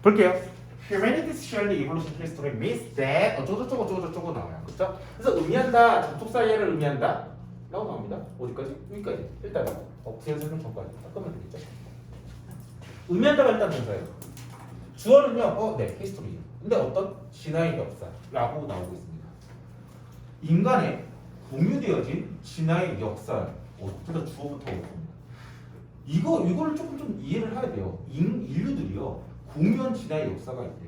볼게요. Humanities share the evolution history means that 어쩌고저쩌고 나와요. 그렇죠? 그래서 의미한다, 접속 사이에를 의미한다 라고 나옵니다. 어디까지? 여기까지. 일단 부연 설명 전까지 닦으면 되겠죠. 의미한다가 일단 동사예요. 주어는요, 네, history. 근데 어떤 진화의 역사라고 나오고 있습니다. 인간의 공유되어진 진화의 역사. 둘 다 주어부터 오습니다. 이거를 조금 좀 이해를 해야 돼요. 인류들이요, 공유한 진화의 역사가 있대.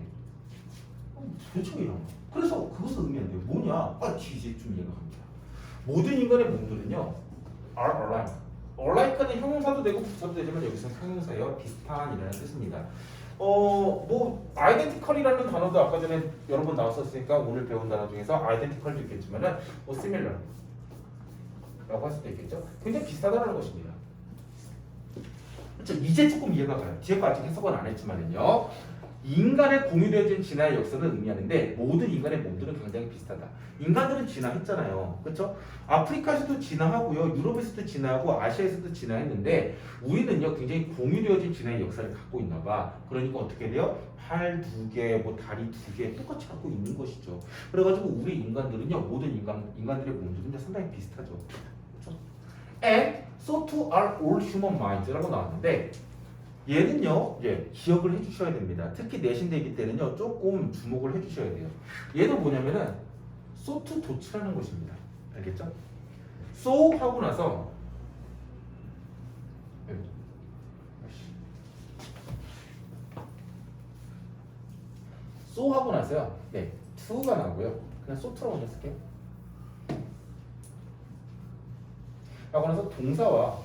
도대체 이런 거. 그래서 그것을 의미한대요. 뭐냐? 뒤에 좀 이해가 갑니다. 모든 인간의 몸들은요, are alike. alike는 형용사도 되고 부사도 되지만 여기서는 형용사예요. 비슷한이라는 뜻입니다. 뭐 identical이라는 단어도 아까 전에 여러 번 나왔었으니까 오늘 배운 단어 중에서 identical도 있겠지만은 뭐 similar 라고 할 수도 있겠죠. 굉장히 비슷하다는 것입니다. 그렇죠? 이제 조금 이해가 가요. 뒤에 거 아직 해석은 안 했지만은요. 인간의 공유되어진 진화의 역사를 의미하는데 모든 인간의 몸들은 굉장히 비슷하다. 인간들은 진화했잖아요. 그렇죠? 아프리카에서도 진화하고요. 유럽에서도 진화하고 아시아에서도 진화했는데 우리는요 굉장히 공유되어진 진화의 역사를 갖고 있나 봐. 그러니까 어떻게 돼요? 팔 2개, 뭐 다리 2개 똑같이 갖고 있는 것이죠. 그래가지고 우리 인간들은요 모든 인간들의 몸들은 상당히 비슷하죠. 그렇죠? And so too are all human minds라고 나왔는데 얘는요, 기억을 해주셔야 됩니다. 특히 내신 대기 때는요, 조금 주목을 해주셔야 돼요. 얘도 뭐냐면은 so to 도치라는 것입니다. 알겠죠? so 하고 나서 so 하고 나서요, to가 나오고요. 그냥 so to라고 그냥 쓸게요. 하고 나서 동사와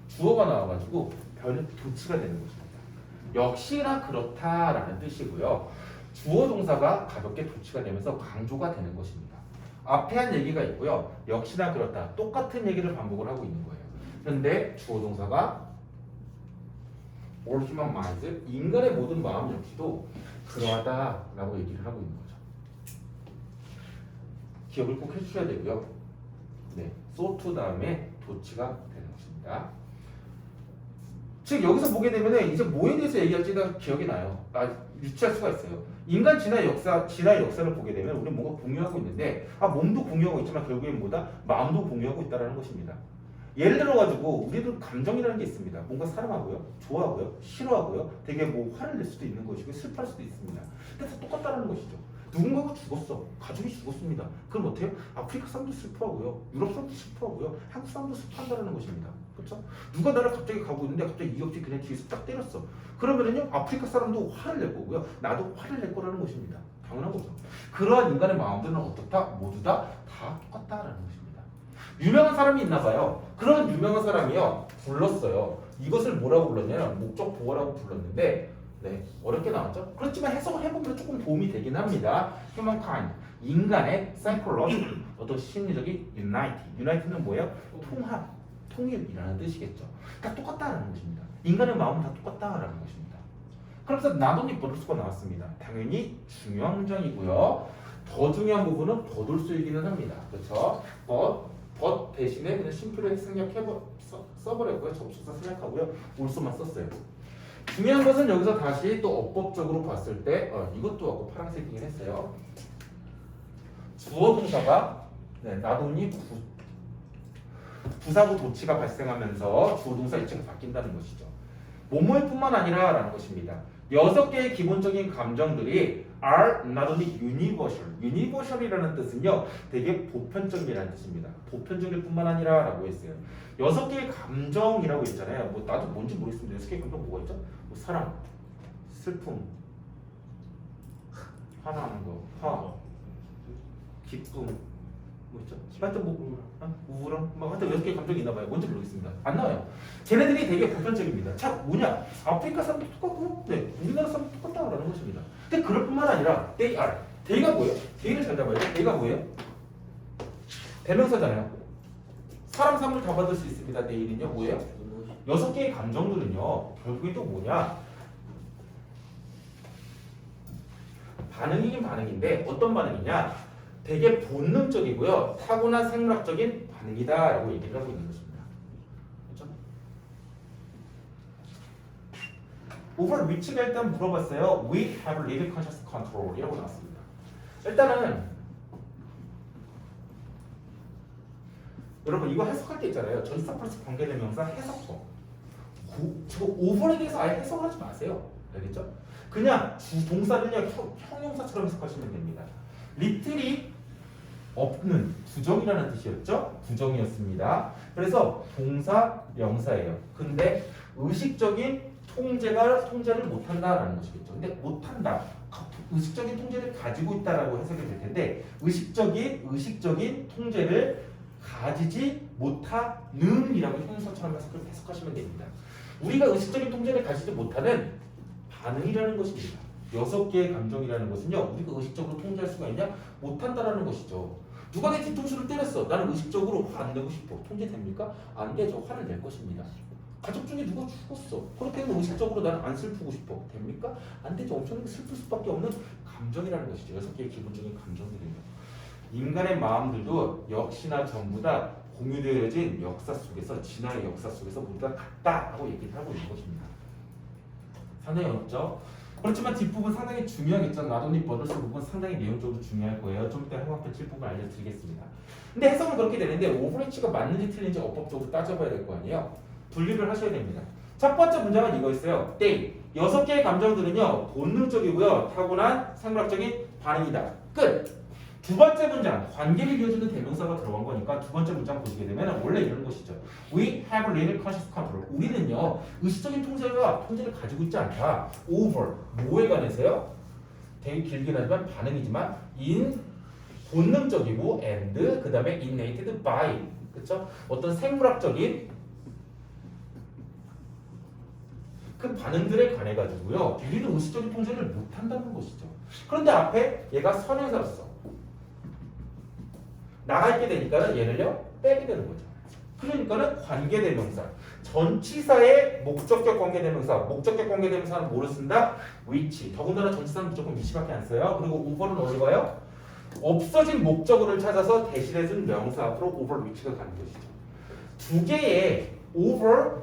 주어가 나와가지고 변은 도치가 되는 것입니다. 역시나 그렇다라는 뜻이고요. 주어 동사가 가볍게 도치가 되면서 강조가 되는 것입니다. 앞에 한 얘기가 있고요. 역시나 그렇다. 똑같은 얘기를 반복을 하고 있는 거예요. 그런데 주어 동사가 all human minds, 인간의 모든 마음 역시도 그러하다라고 얘기를 하고 있는 거죠. 기억을 꼭 해주셔야 되고요. so to 다음에 도치가 되는 것입니다. 즉 여기서 보게 되면 이제 뭐에 대해서 얘기할지가 기억이 나요. 유추할 수가 있어요. 인간 진화의 역사를 보게 되면 우리는 뭔가 공유하고 있는데 몸도 공유하고 있지만 결국엔 뭐다? 마음도 공유하고 있다는 것입니다. 예를 들어가지고 우리도 감정이라는 게 있습니다. 뭔가 사랑하고요, 좋아하고요, 싫어하고요, 되게 뭐 화를 낼 수도 있는 것이고 슬퍼할 수도 있습니다. 근데 다 똑같다는 것이죠. 누군가가 죽었어. 가족이 죽었습니다. 그럼 어때요? 아프리카 사람도 슬퍼하고요. 유럽 사람도 슬퍼하고요. 한국 사람도 슬퍼한다는 것입니다. 그렇죠? 누가 나를 갑자기 가고 있는데 갑자기 이 옆집 그냥 뒤에서 딱 때렸어. 그러면은요 아프리카 사람도 화를 낼 거고요. 나도 화를 낼 거라는 것입니다. 당연한 거죠. 그러한 인간의 마음들은 어떻다? 모두 다 똑같다라는 것입니다. 유명한 사람이 있나 봐요. 그런 유명한 사람이요 불렀어요. 이것을 뭐라고 불렀냐면 목적 보호라고 불렀는데 어렵게 나왔죠? 그렇지만 해석을 해보면 조금 도움이 되긴 합니다. Humankind, 인간의 psychological, 어떤 심리적인 unite는 뭐예요? 통합, 통일이라는 뜻이겠죠. 다 똑같다라는 것입니다. 인간의 마음은 다 똑같다라는 것입니다. 그래서 나돈이 버돌수가 나왔습니다. 당연히 중요한 문장이고요. 더 중요한 부분은 버돌수이기는 합니다. 그렇죠? but 대신에 그냥 심플하게 써버렸고요. 접속사 생략하고요. 올소만 썼어요. 중요한 것은 여기서 다시 또 어법적으로 봤을 때 이것도 아까 파란색이긴 했어요. 주어 동사가 나돈이 부사구 도치가 발생하면서 주어 동사 입장이 바뀐다는 것이죠. 뭐뭐일 뿐만 아니라 라는 것입니다. 6개의 기본적인 감정들이 are not only universal. universal이라는 뜻은요 되게 보편적이라는 뜻입니다. 보편적일 뿐만 아니라 라고 했어요. 6개의 감정이라고 했잖아요. 뭐 나도 뭔지 모르겠습니다. 6개의 감정 뭐가 있죠? 뭐 사랑, 슬픔, 화나는 거, 화, 기쁨, 뭐 있죠? 하여튼 뭐 우울함, 하여튼 6개의 감정이 있나 봐요. 뭔지 모르겠습니다. 안 나와요. 쟤네들이 되게 보편적입니다. 자, 뭐냐? 아프리카 사람도 똑같고, 우리나라 사람도 똑같다라는 것입니다. 근데 그럴 뿐만 아니라 they are. they가 뭐예요? they를 잘 잡아야 돼. they가 뭐예요? 대명사잖아요. 사람 사물 다 받을 수 있습니다. they는요 뭐예요? 6개의 감정들은요 결국에 또 뭐냐? 반응이긴 반응인데 어떤 반응이냐? 되게 본능적이고요. 타고난 생물학적인 반응이다라고 얘기를 하고 있는 것입니다. 그렇죠? over which가 일단 물어봤어요. We have little conscious control 이라고 나왔습니다. 일단은 여러분 이거 해석할 때 있잖아요. 전치사 플러스 관계대명사 해석법. 지금 over에 대해서 아예 해석을 하지 마세요. 알겠죠? 그냥 동사를요 형용사처럼 해석하시면 됩니다. little이 없는 부정이라는 뜻이었죠? 부정이었습니다. 그래서 동사 명사예요. 근데 의식적인 통제를 못한다라는 것이겠죠. 근데 못한다. 의식적인 통제를 가지고 있다라고 해석이 될 텐데 의식적인 통제를 가지지 못하는이라고 형용사처럼 해석하시면 됩니다. 우리가 의식적인 통제를 가지지 못하는 반응이라는 것입니다. 6개의 감정이라는 것은요, 우리가 의식적으로 통제할 수가 있냐? 못한다라는 것이죠. 누가 내 뒤통수를 때렸어. 나는 의식적으로 화 안 내고 싶어. 통제됩니까? 안 되죠. 화를 낼 것입니다. 가족 중에 누가 죽었어. 그렇게 하면 의식적으로 나는 안 슬프고 싶어. 됩니까? 안 되죠. 엄청나게 슬플 수밖에 없는 감정이라는 것이죠. 6개의 기본적인 감정들이에요. 인간의 마음들도 역시나 전부 다 공유되어진 역사 속에서 진화의 역사 속에서 모두 다 같다라고 얘기를 하고 있는 것입니다. 상당히 어렵죠? 그렇지만 뒷부분 상당히 중요하겠죠. 나도니 버더스 부분 상당히 내용적으로 중요할 거예요. 좀 이따 형광펜 칠부분 알려드리겠습니다. 근데 해석은 그렇게 되는데 오버리치가 맞는지 틀린지 어법적으로 따져봐야 될 거 아니에요. 분류를 하셔야 됩니다. 첫 번째 문장은 이거였어요. 땡. 6개의 감정들은요 본능적이고요 타고난 생물학적인 반응이다. 끝. 두 번째 문장, 관계를 이어주는 대명사가 들어간 거니까 두 번째 문장 보시게 되면 원래 이런 것이죠. We have little conscious control. 우리는요 의식적인 통제를 가지고 있지 않다. Over 뭐에 관해서요? 되게 길긴 하지만 반응이지만 in 본능적이고 and 그 다음에 innated by 그렇죠? 어떤 생물학적인 그 반응들에 관해 가지고요 우리는 의식적인 통제를 못한다는 것이죠. 그런데 앞에 얘가 선행사로서 나가 있게 되니까는 얘를요 빼게 되는 거죠. 그러니까는 관계대명사 전치사의 목적격 관계대명사 목적격 관계대명사는 뭐를 쓴다? which. 더군다나 전치사는 무조건 which밖에 안 써요. 그리고 over는 어디로 가요? 없어진 목적어를 찾아서 대신해준 명사 앞으로 over which가 가는 것이죠. 두 개의 over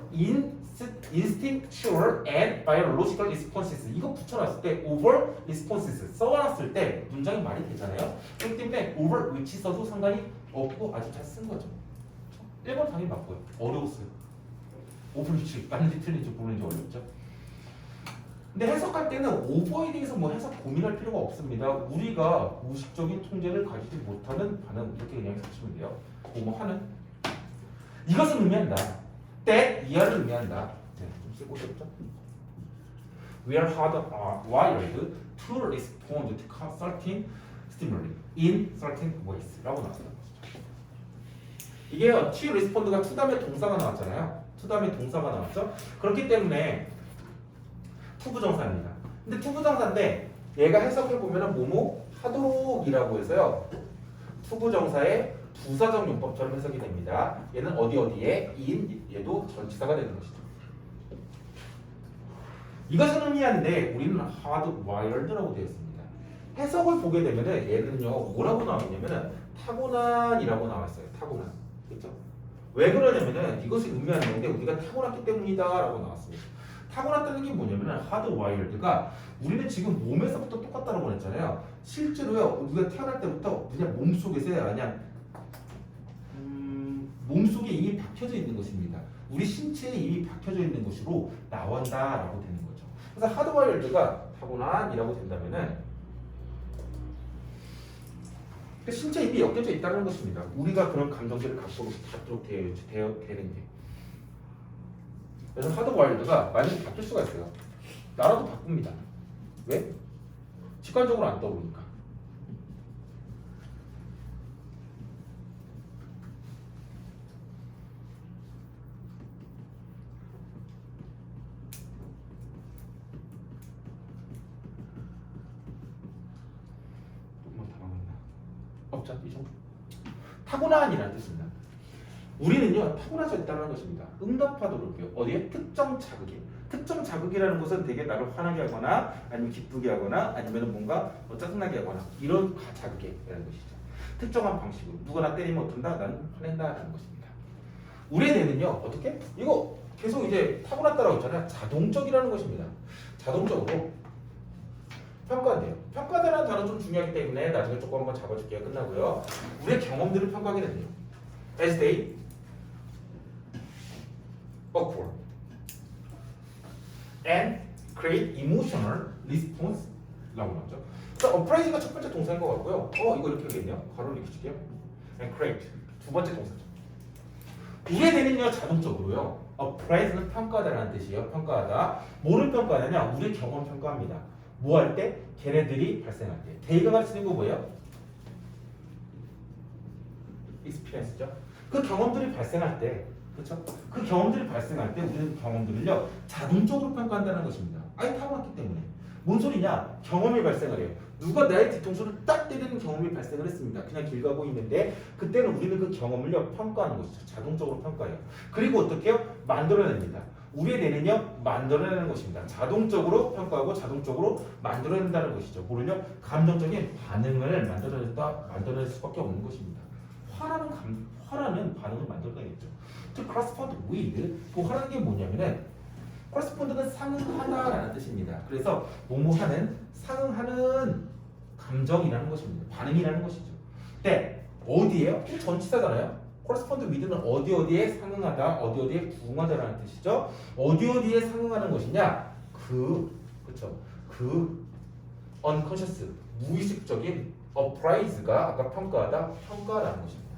instinctual and biological responses 이거 붙여놨을 때 over responses 써놨을 때 문장이 말이 되잖아요. 그렇기 때문에 over which 써도 상관이 없고 아주 잘 쓴 거죠. 1번 당연히 맞고요. 어려웠어요. over which 맞는지 틀린지 모르는지 어렵죠. 근데 해석할 때는 over에 대해서 뭐 해석 고민할 필요가 없습니다. 우리가 의식적인 통제를 가지지 못하는 반응 이렇게 그냥 해석하시면 돼요. 뭐 하는 이것은 의미한다. that 이하를 의미한다. 네, 좀 쓰고 싶죠? We are hardwired to respond to certain stimuli in certain ways 라고 나왔어요. 이게요, to respond가 to 다음에 동사가 나왔잖아요. to 다음에 동사가 나왔죠? 그렇기 때문에 투부정사입니다. 근데 투부정사인데 얘가 해석을 보면은 뭐뭐 하도록이라고 해서요. 투부정사의 부사적 용법처럼 해석이 됩니다. 얘는 어디에 얘도 전치사가 되는 것이죠. 이것은 의미하는데 우리는 hardwired라고 되어 있습니다. 해석을 보게 되면은 얘는요 뭐라고 나와 있냐면은 타고난이라고 나와 있어요. 타고난. 그렇죠? 왜 그러냐면은 이것이 의미하는 건데 우리가 타고났기 때문이다라고 나왔습니다. 타고났다는 게 뭐냐면은 hardwired가 우리는 지금 몸에서부터 똑같다고 했잖아요. 실제로요 우리가 태어날 때부터 그냥 몸속에서 그냥 몸속에 이미 박혀져 있는 것입니다. 우리 신체에 이미 박혀져 있는 것으로 나온다라고 되는 거죠. 그래서 hardwired가 타고난이라고 된다면은 신체에 이미 엮여져 있다는 것입니다. 우리가 그런 감정들을 갖도록 되는 게. 그래서 hardwired가 많이 바뀔 수가 있어요. 나라도 바꿉니다. 왜? 직관적으로 안 떠오르니까. 없죠? 이 정도. 타고난이라는 뜻입니다. 우리는요 타고나져 있다는 것입니다. 응답하도록요. 어디에? 특정 자극에. 특정 자극이라는 것은 되게 나를 화나게 하거나 아니면 기쁘게 하거나 아니면 뭔가 짜증나게 하거나 이런 자극이라는 것이죠. 특정한 방식으로 누가 나 때리면 어떤다? 나는 화낸다라는 것입니다. 우리의 뇌는요 어떻게? 이거 계속 이제 타고났다라고 했잖아요. 자동적이라는 것입니다. 자동적으로 평가한대요. 평가다라는 단어 좀 중요하기 때문에 나중에 조금 한번 잡아줄게요. 끝나고요. 우리의 경험들을 평가하게 된대요. As they occur and create emotional response 라고 나오죠. 그래서 appraise가 첫 번째 동사인 것 같고요. 이거 이렇게 하겠네요. 가로를 이렇게 칠게요. and create 두 번째 동사죠. 우회되는요 자동적으로요. appraise는 평가하다라는 뜻이에요. 평가하다. 뭐를 평가하느냐? 우리 경험 평가합니다. 뭐 할 때? 걔네들이 발생할 때. 데이가 가르치는 거 뭐예요? experience죠. 그 경험들이 발생할 때, 그렇죠? 그 경험들이 발생할 때 우리는 경험들을요 자동적으로 평가한다는 것입니다. 아예 타고났기 때문에. 뭔 소리냐? 경험이 발생을 해요. 누가 나의 뒤통수를 딱 때리는 경험이 발생을 했습니다. 그냥 길 가고 있는데 그때는 우리는 그 경험을요 평가하는 것이죠. 자동적으로 평가해요. 그리고 어떻게 해요? 만들어냅니다. 우리의 뇌는요 만들어내는 것입니다. 자동적으로 평가하고 자동적으로 만들어낸다는 것이죠. 뭐를요? 감정적인 반응을 만들어낼 수밖에 없는 것입니다. 화라는 반응을 만들어내겠죠. To correspond with, 그 화라는 게 뭐냐면은 correspond는 상응하다라는 뜻입니다. 그래서 뭐뭐하는 상응하는 감정이라는 것입니다. 반응이라는 것이죠. 네, 어디에요? 전치사잖아요. correspond with는 어디에 상응하다, 어디에 부응하다라는 뜻이죠. 어디에 상응하는 것이냐? 그렇죠. 그 unconscious, 무의식적인 appraise가 아까 평가라는 것입니다.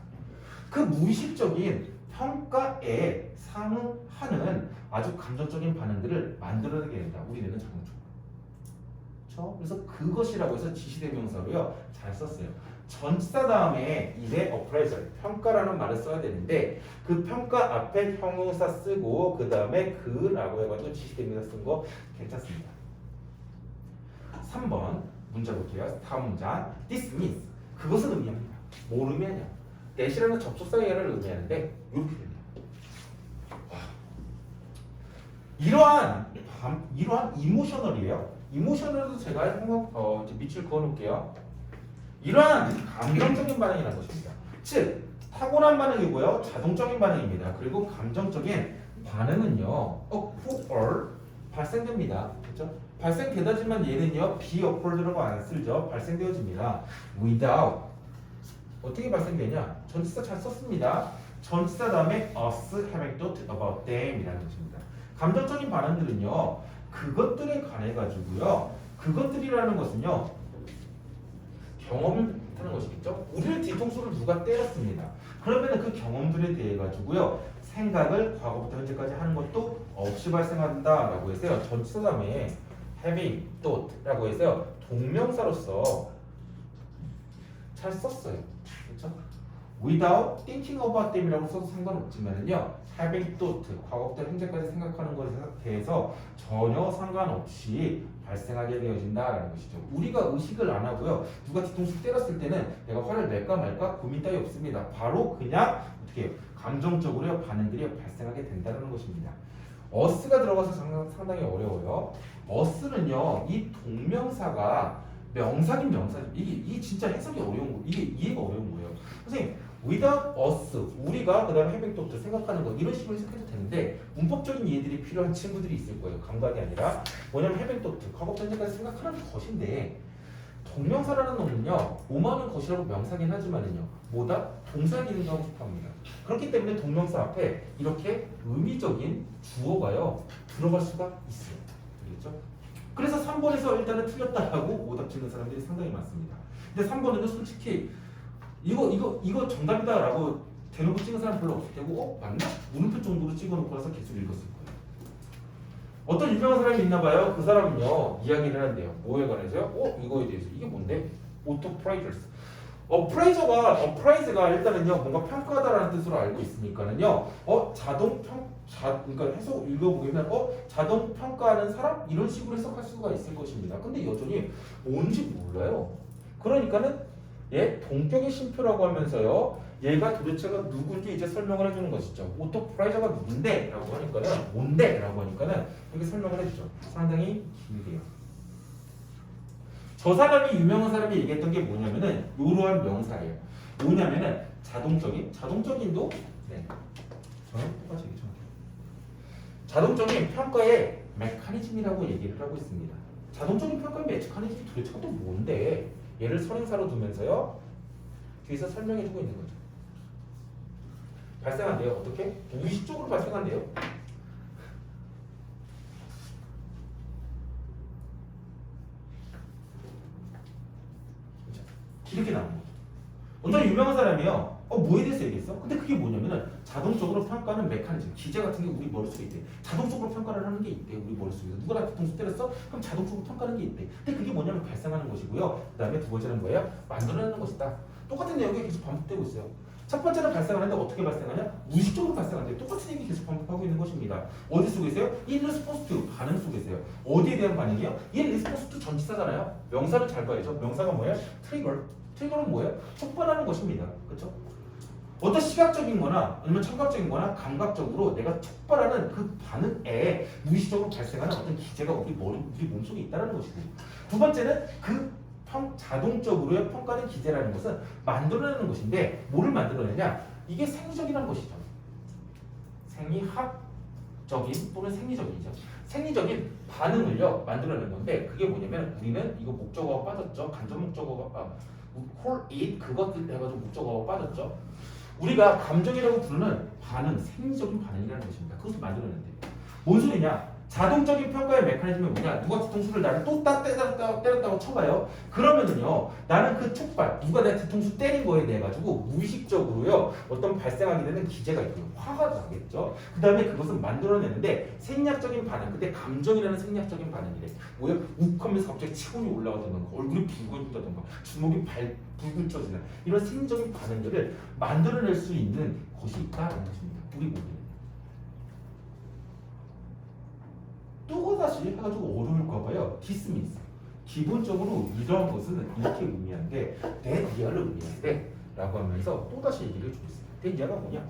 그 무의식적인 평가에 상응하는 아주 감정적인 반응들을 만들어내게 된다. 우리는 자동적으로. 그렇죠? 그래서 그것이라고 해서 지시대명사로요 잘 썼어요. 전치사 다음에 이제 appraisal, 평가라는 말을 써야 되는데 그 평가 앞에 형용사 쓰고 그 다음에 그라고 해가지고 지시대명사 쓴 거 괜찮습니다. 3번 문자 볼게요. 다음 문장. This means, 그것은 의미합니다. 뭘 의미하냐? that이라는 접속사예를 의미하는데 이렇게 됩니다. 이러한 이모셔널이에요. 이모셔널도 제가 이제 밑줄 그어놓을게요. 이러한 감정적인 반응이라는 것입니다. 즉 타고난 반응이고요, 자동적인 반응입니다. 그리고 감정적인 반응은요, occur 발생됩니다. 그렇죠? 발생되다지만 얘는요, be occurred라고 안 쓰죠. 발생되어집니다. without 어떻게 발생되냐? 전치사 잘 썼습니다. 전치사 다음에 us having thought about them 이라는 것입니다. 감정적인 반응들은요, 그것들에 관해 가지고요, 그것들이라는 것은요, 경험을 하는 것이겠죠. 우리를 뒤통수를 누가 때렸습니다. 그러면 그 경험들에 대해 가지고요, 생각을 과거부터 현재까지 하는 것도 없이 발생한다라고 해서요, 전치사 다음에 having thought라고 해서요, 동명사로서 잘 썼어요. 그렇죠? without thinking about them이라고 써도 상관없지만은요, having thought, 과거부터 현재까지 생각하는 것에 대해서 전혀 상관없이 발생하게 되어진다라는 것이죠. 우리가 의식을 안 하고요, 누가 뒤통수 때렸을 때는 내가 화를 낼까 말까 고민 따위 없습니다. 바로 그냥 어떻게 해요? 감정적으로 반응들이 발생하게 된다는 것입니다. us가 들어가서 상당히 어려워요. us는요, 이 동명사가 명사긴 명사죠. 이게 진짜 해석이 어려운 거, 이게 이해가 어려운 거예요. 선생님, without us, 우리가 그다음에 having thought 생각하는 거 이런 식으로 해석해도 되는데 문법적인 이해들이 필요한 친구들이 있을 거예요. 감각이 아니라 뭐냐면 having thought, 과거부터 현재까지 생각하는 것인데 동명사라는 놈은요, 오만한 것이라고 명사긴 하지만은요, 뭐다? 동사 기능도 하고 싶어합니다. 그렇기 때문에 동명사 앞에 이렇게 의미적인 주어가요 들어갈 수가 있어요. 알겠죠? 그래서 3번에서 일단은 틀렸다라고 오답 짓는 사람들이 상당히 많습니다. 근데 3번은 솔직히 이거 정답이다라고 대놓고 찍은 사람 별로 없을 테고 맞나? 물음표 정도로 찍어놓고 나서 계속 읽었을 거예요. 어떤 유명한 사람이 있나봐요. 그 사람은요 이야기를 한대요. 뭐에 관해서요? 이거에 대해서. 이게 뭔데? autoappraisers. appraise가 일단은요 뭔가 평가하다라는 뜻으로 알고 있으니까는요 그러니까 해석 읽어보면 자동 평가하는 사람 이런 식으로 해석할 수가 있을 것입니다. 근데 여전히 뭔지 몰라요. 그러니까는 동격의 심표라고 하면서요 얘가 도대체가 누구인지 이제 설명을 해주는 것이죠. autoappraiser가 누군데? 라고 하니까는 뭔데? 라고 하니까는 이렇게 설명을 해주죠. 상당히 길게요. 저 사람이 유명한 사람이 얘기했던 게 뭐냐면은 이러한 명사예요. 뭐냐면은 자동적인도 저는 똑같이 얘기죠. 자동적인 평가의 메커니즘이라고 얘기를 하고 있습니다. 자동적인 평가의 메커니즘이 도대체 또 뭔데? 얘를 선행사로 두면서요. 뒤에서 설명해주고 있는 거죠. 발생한대요. 어떻게? 무의식적으로 발생한대요. 이렇게 나오는 거죠. 어떤 유명한 사람이요. 뭐에 대해서 얘기했어? 근데 그게 뭐냐면은 자동적으로 평가하는 메커니즘, 기제 같은 게 우리 머릿속에 있대. 자동적으로 평가를 하는 게 있대. 우리 머릿속에서. 누가 나 뒤통수 때렸어? 그럼 자동적으로 평가하는 게 있대. 근데 그게 뭐냐면 발생하는 것이고요. 그 다음에 두 번째는 뭐예요? 만들어내는 것이다. 똑같은 내용이 계속 반복되고 있어요. 첫 번째는 발생하는데 어떻게 발생하냐? 무의식적으로 발생하는데 똑같은 얘기 계속 반복하고 있는 것입니다. 어디 속에서요? in response to 반응 속에서요. 어디에 대한 반응이요? in response to 전치사잖아요. 명사를 잘 봐야죠. 명사가 뭐예요? trigger. 트리거는 뭐예요? 촉발하는 것입니다. 그렇죠? 어떤 시각적인 거나 아니면 청각적인 거나 감각적으로 내가 촉발하는 그 반응에 무의식적으로 발생하는 어떤 기제가 우리 몸속에 있다는 것이고, 두 번째는 그 자동적으로 평가하는 기제라는 것은 만들어내는 것인데 뭐를 만들어내냐? 이게 생리적이라는 것이죠. 생리학적인 또는 생리적이죠. 생리적인 반응을요 만들어내는 건데 그게 뭐냐면 우리는 이거 목적어가 빠졌죠. 간접 목적어가 홀 it 그것들 해가지고 목적어가 빠졌죠. 우리가 감정이라고 부르는 반응, 생리적인 반응이라는 것입니다. 그것을 만들어낸대요. 뭔 소리냐? 자동적인 평가의 메커니즘이 뭐냐? 누가 뒤통수를 나를 또 때렸다고 쳐봐요. 그러면은요, 나는 그 촉발, 누가 내 뒤통수 때린 거에 대해 가지고 무의식적으로요, 어떤 발생하게 되는 기제가 있고요. 화가 나겠죠. 그 다음에 그것을 만들어내는데 생리학적인 반응, 그때 감정이라는 생리학적인 반응이래. 뭐예요? 욱하면서 갑자기 체온이 올라가든가, 얼굴이 붉어진다든가, 주먹이 불글 쪄지는 이런 생리적인 반응들을 만들어낼 수 있는 것이 있다는 것입니다. 우리 몸에. 또다시 해가지고 어려울까봐요. 디스미스. 기본적으로 이러한 것은 이렇게 의미하는데 대디아를 의미하는데 라고 하면서 또다시 얘기를 해주고 있어요. 대디아가 뭐냐?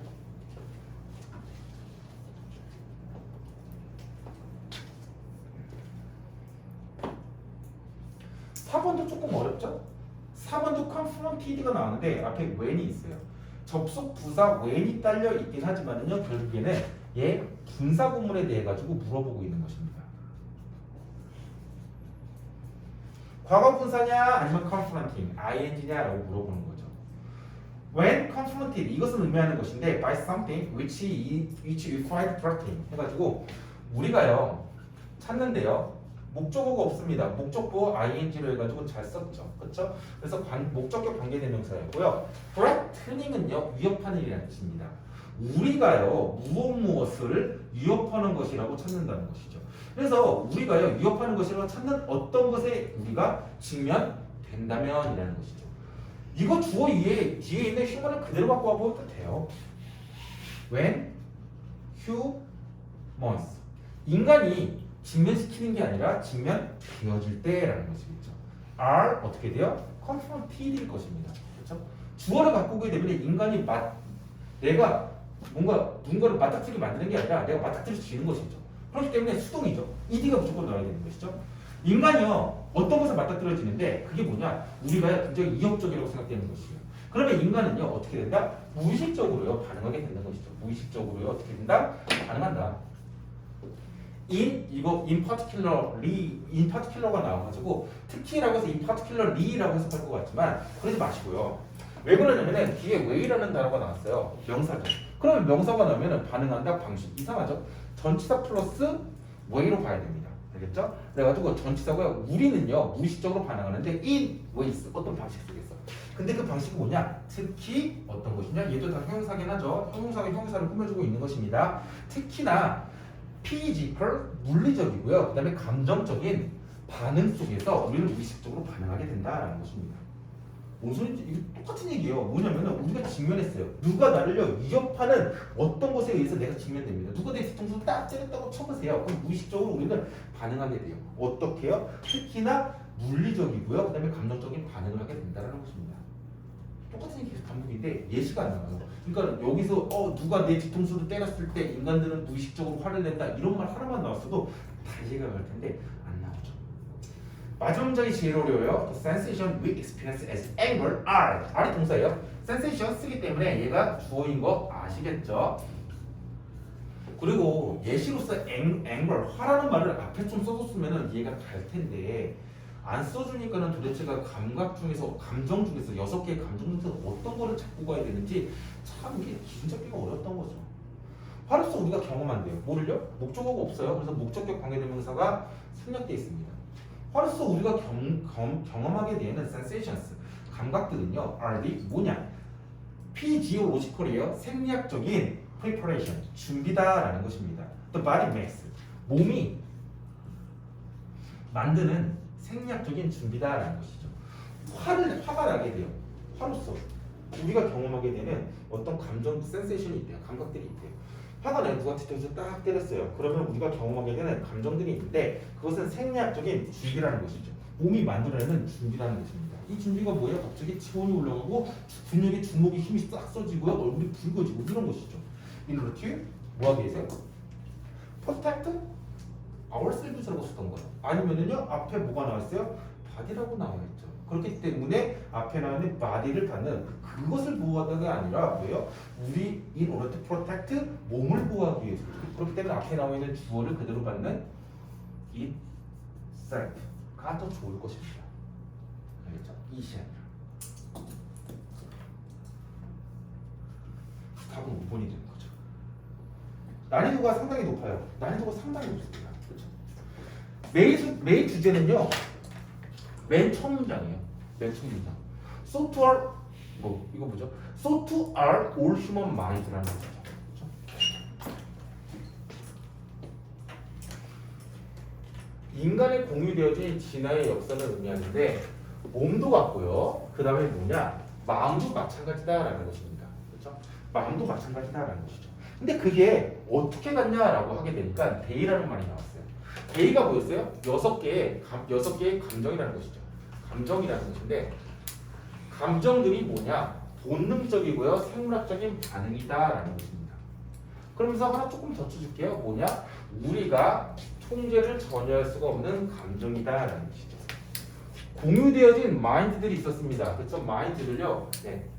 (4번도) 조금 어렵죠? 4번도 confronted가 나오는데 앞에 when이 있어요. 접속 부사 when이 딸려 있긴 하지만은요 결국에는 얘 분사 구문에 대해 가지고 물어보고 있는 것입니다. 과거 분사냐 아니면 confronting, ing냐라고 물어보는 거죠. When confronted 이것은 의미하는 것인데 by something which required correcting 해가지고 우리가요 찾는데요 목적어가 없습니다. 목적보 ing로 해가지고 잘 썼죠, 그렇죠? 그래서 목적격 관계대명사였고요. threatening은요 위협하는 일이라는 뜻입니다. 우리가요 무엇을 위협하는 것이라고 찾는다는 것이죠. 그래서 우리가요 위협하는 것이라고 찾는 어떤 것에 우리가 직면된다면이라는 것이죠. 이거 주어 뒤에 있는 휴먼을 그대로 갖고 와봐도 돼요. When humans 인간이 직면시키는 게 아니라 직면되어질 때라는 것이겠죠. are 어떻게 돼요? confronted일 것입니다. 그렇죠? 주어를 갖고 오게 되면 인간이 내가 뭔가 누군가를 맞닥뜨리게 만드는 게 아니라 내가 맞닥뜨릴 수 있는 것이죠. 그렇기 때문에 수동이죠. ed가 무조건 나와야 되는 것이죠. 인간이요 어떤 것을 맞닥뜨려지는데 그게 뭐냐? 우리가 굉장히 이협적이라고 생각되는 것이에요. 그러면 인간은요 어떻게 된다? 무의식적으로요 반응하게 되는 것이죠. 무의식적으로요 어떻게 된다? 반응한다. in particular가 나와가지고 특히라고 해서 in particularly라고 해석할 것 같지만 그러지 마시고요. 왜 그러냐면은 뒤에 way라는 단어가 나왔어요. 명사죠. 그러면 명사가 나오면은 반응한다 방식 이상하죠. 전치사 플러스 way로 봐야 됩니다. 알겠죠? 그래가지고 전치사고요. 우리는요 무의식적으로 반응하는데 in ways 어떤 방식 쓰겠어. 근데 그 방식이 뭐냐? 특히 어떤 것이냐? 얘도 다 형용사긴 하죠. 형용사가 형용사를 꾸며주고 있는 것입니다. 특히나 physical 물리적이고요. 그 다음에 감정적인 반응 속에서 우리는 무의식적으로 반응하게 된다라는 것입니다. 뭔 소리인지 이게 똑같은 얘기예요. 뭐냐면은 우리가 직면했어요. 누가 나를요 위협하는 어떤 것에 의해서 내가 직면됩니다. 누가 내 뒤통수 딱 때렸다고 쳐보세요. 그럼 무의식적으로 우리는 반응하게 돼요. 어떻게요? 특히나 물리적이고요. 그 다음에 감정적인 반응을 하게 된다는 것입니다. 똑같은 얘기 계속 반복인데 예시가 안 나와요. 그러니까 여기서 누가 내 뒤통수를 때렸을 때 인간들은 무의식적으로 화를 낸다 이런 말 하나만 나왔어도 다 이해가 갈 텐데 안 나오죠. 마지막 문장이 제일 어려워요. The sensation we experience as anger are. R이 동사예요. sensation 쓰기 때문에 얘가 주어인 거 아시겠죠? 그리고 예시로서 anger, 화라는 말을 앞에 좀 써줬으면 이해가 갈 텐데 안 써주니까는 도대체가 감정 중에서 6개의 감정 중에서 어떤 거를 잡고 가야 되는지 참 이게 기준 잡기가 어려웠던 거죠. 화로서 우리가 경험한대요. 뭐를요? 목적어가 없어요. 그래서 목적격 관계대명사가 생략되어 있습니다. 화로서 우리가 경험하게 되는 sensations, 감각들은요, are the 뭐냐? physiological이에요. 생리학적인 preparation, 준비다라는 것입니다. The body makes, 몸이 만드는 생리학적인 준비다라는 것이죠. 화가 나게 돼요. 화로서 우리가 경험하게 되는 어떤 감정, 센세이션이 있대요. 감각들이 있대요. 화가 나요. 누가 뒤통수 딱 때렸어요. 그러면 우리가 경험하게 되는 감정들이 있는데 그것은 생리학적인 준비라는 것이죠. 몸이 만들어내는 준비라는 것입니다. 이 준비가 뭐예요? 갑자기 체온이 올라가고 근육의 주먹이 힘이 싹 써지고요. 얼굴이 붉어지고 이런 것이죠. In order to 뭐 하기 위해서요? Protect ourselves라고 썼던 거예요. 아니면은요 앞에 뭐가 나왔어요? body라고 나와 있죠. 그렇기 때문에 앞에 나오는 body를 받는 그것을 보호하다가 아니라 뭐예요? 우리 in order to protect 몸을 보호하기 위해서. 그렇기 때문에 앞에 나와 있는 주어를 그대로 받는 itself가 더 좋을 것입니다. 알겠죠? 이시 아니라. 답은 5번이 되는 거죠. 난이도가 상당히 높아요. 난이도가 상당히 높습니다. 그렇죠? 메인 주제는요. 맨 첫 문장이에요. 맨 첫 문장. So to our 뭐 이거 뭐죠? So to our all human minds라는 거죠. 그렇죠? 인간의 공유되어진 진화의 역사를 의미하는데 몸도 같고요. 그 다음에 뭐냐? 마음도 마찬가지다라는 것입니다. 그렇죠? 마음도 마찬가지다라는 것이죠. 근데 그게 어떻게 같냐라고 하게 되니까 데이라는 말이 나왔어요. 데이가 뭐였어요? 6개의 감정이라는 것이죠. 감정이라는 것인데 감정들이 뭐냐? 본능적이고요. 생물학적인 반응이다라는 것입니다. 그러면서 하나 조금 더 쳐줄게요. 뭐냐? 우리가 통제를 전혀 할 수가 없는 감정이다라는 것이죠. 공유되어진 마인드들이 있었습니다. 그렇죠? 마인드를요,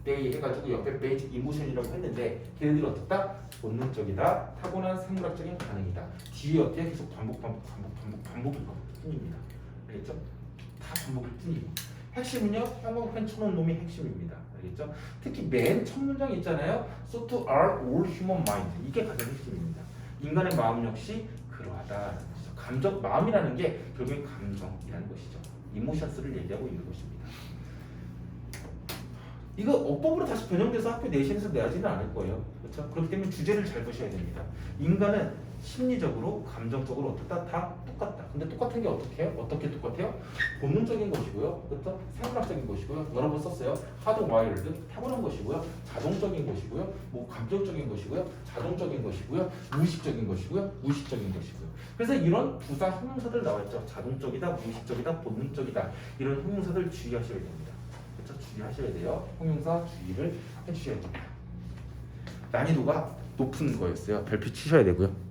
they 해가지고 옆에 베이직 이모션이라고 했는데 걔네들이 어떻다? 본능적이다, 타고난 생물학적인 반응이다. 뒤에 어떻게 계속 반복일 뿐입니다. 알겠죠? 다 반복일 뿐이고. 핵심은요, 형광펜 쳐놓은 놈이 핵심입니다. 알겠죠? 특히 맨 첫 문장 있잖아요. So to our all human mind. 이게 가장 핵심입니다. 인간의 마음 역시 그러하다라는 것이죠. 감정, 마음이라는 게 결국엔 감정이라는 것이죠. 이모션스를 얘기하고 있는 것입니다. 이거 어법으로 다시 변형돼서 학교 내신에서 내야지는 않을 거예요. 그렇죠? 그렇기 때문에 주제를 잘 보셔야 됩니다. 인간은 심리적으로, 감정적으로 어떻다? 다 똑같다. 근데 똑같은 게 어떻게 해요? 어떻게 똑같아요? 본능적인 것이고요. 그렇죠? 생물학적인 것이고요. 여러 번 썼어요. 하드와이어드, 타고난 것이고요. 자동적인 것이고요. 뭐 감정적인 것이고요. 자동적인 것이고요. 무의식적인 것이고요. 무의식적인 것이고요. 그래서 이런 부사 형용사들 나와있죠. 자동적이다, 무의식적이다, 본능적이다. 이런 형용사들 주의하셔야 됩니다. 그렇죠? 주의하셔야 돼요. 형용사 주의를 해주셔야 됩니다. 난이도가 높은 거였어요. 별표 치셔야 되고요.